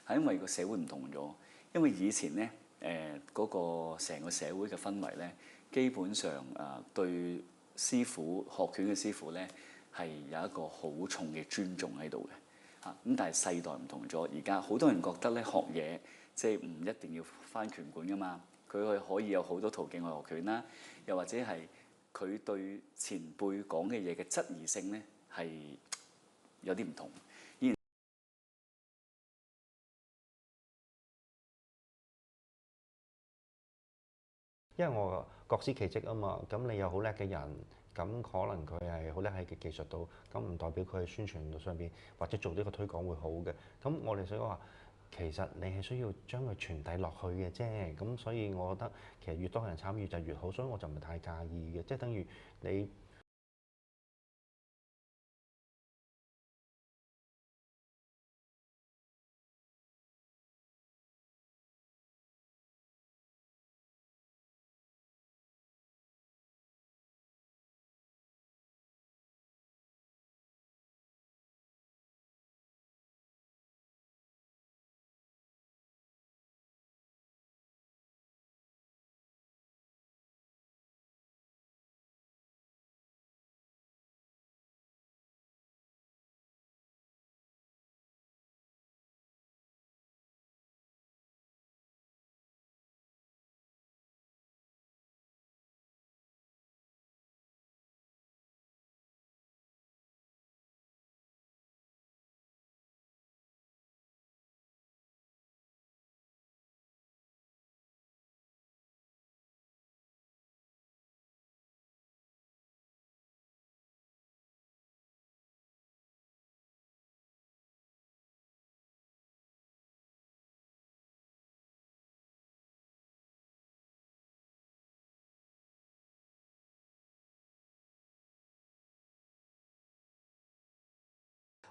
係因為個社會唔同咗。因為以前咧嗰個成個社會嘅氛圍咧，基本上對師傅學拳嘅師傅咧係有一個好重嘅尊重喺度嘅嚇。咁但係世代唔同咗，而家好多人覺得咧學嘢即係唔一定要返拳館㗎嘛，佢可以有好多途徑去學拳啦，又或者係佢對前輩講嘅嘢嘅質疑性咧係有啲唔同。因為我各司其職啊嘛，咁你有好叻嘅人，咁可能佢係好叻喺技術度，咁唔代表佢喺宣傳度上邊或者做呢個推廣會好嘅。咁我哋想講話，其實你係需要將佢傳遞落去嘅啫。咁所以我覺得其實越多人參與就越好，所以我就唔係太介意嘅，即係等於你。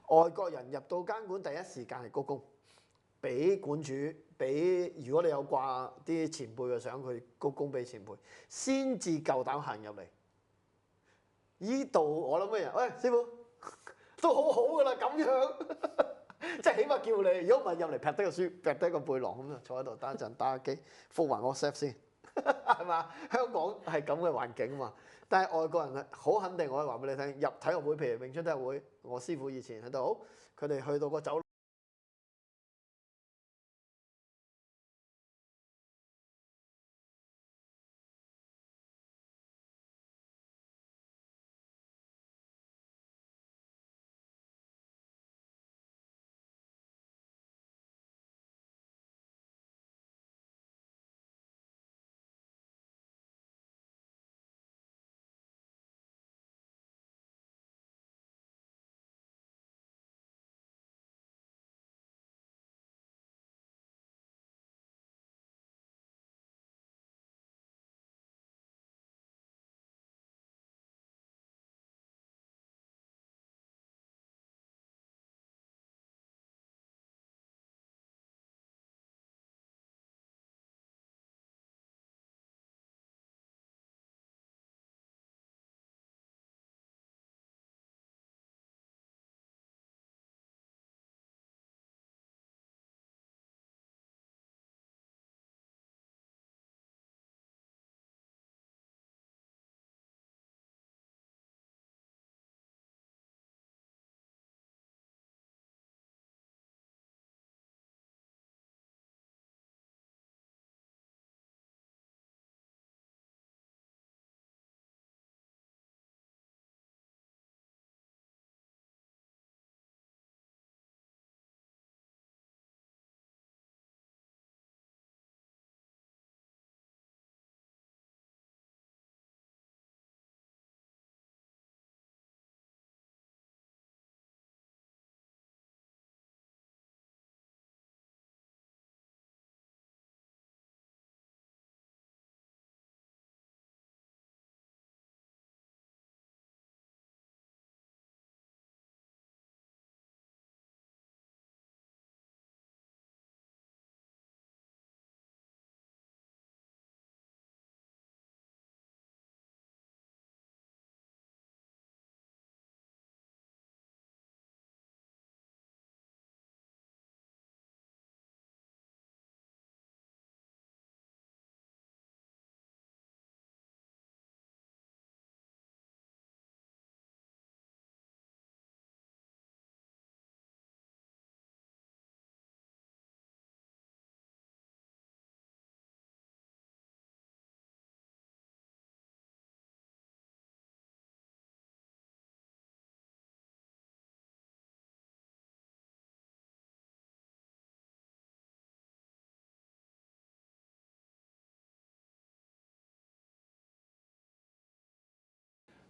外國人入到間館第一時間係鞠躬，俾館主，俾如果你有掛啲前輩嘅相，佢鞠躬俾前輩，先至夠膽行入嚟。依度我諗嘅人，喂師傅都好好噶啦，咁樣即係起碼叫你。如果唔係入嚟劈低個書，劈低個背囊咁就坐喺度，等一陣打下機，復還 WhatsApp 先，係嘛？香港係咁嘅環境啊嘛。但係外國人係好肯定，我可以話俾你聽，入體育會，譬如詠春體育會，我師傅以前喺度，佢哋去到個走廊。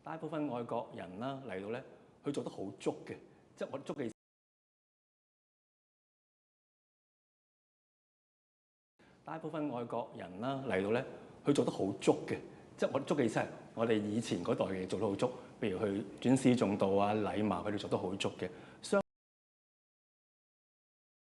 大部分外國人啦嚟到咧，佢做得好足嘅，即係我足嘅。大部分外國人啦嚟到咧，佢做得好足嘅，即係我足嘅意思係我哋以前嗰代嘅嘢做得好足，譬如去尊師重道啊、禮貌，佢哋做得好足嘅。